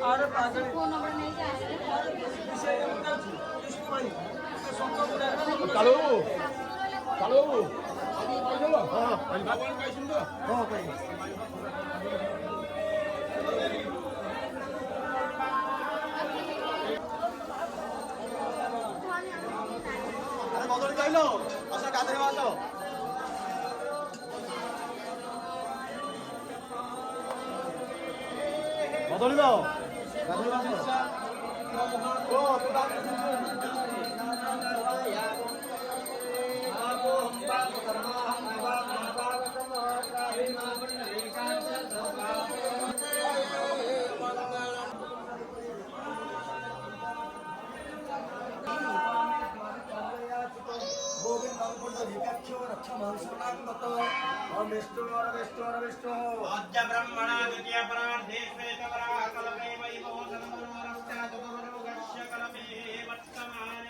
ଆରେ ପାଗଳ phone number ନେଇ ଯା ବିଷୟ ମୁଁ ଯାଉଛି ବିଷ୍ଣୁ ଭାଇ ସଂକ ଗୁଡା କାଳୁ କାଳୁ କହିଦେଲ ହଁ ଭଗବାନ କହିଛନ୍ତି ତ ହଁ କହିଲି କଦଳୀ କହିଲ ଆସ ଗାଧେଇବା ଆସ ବଦଳିବ ଗାଧେଇବା ब्रह्मणा द्वितीय परार्धे श्वेतवरा कल्पे वै बहुसंवरश्च चतुर्वर्गस्य कल्पे वर्तमान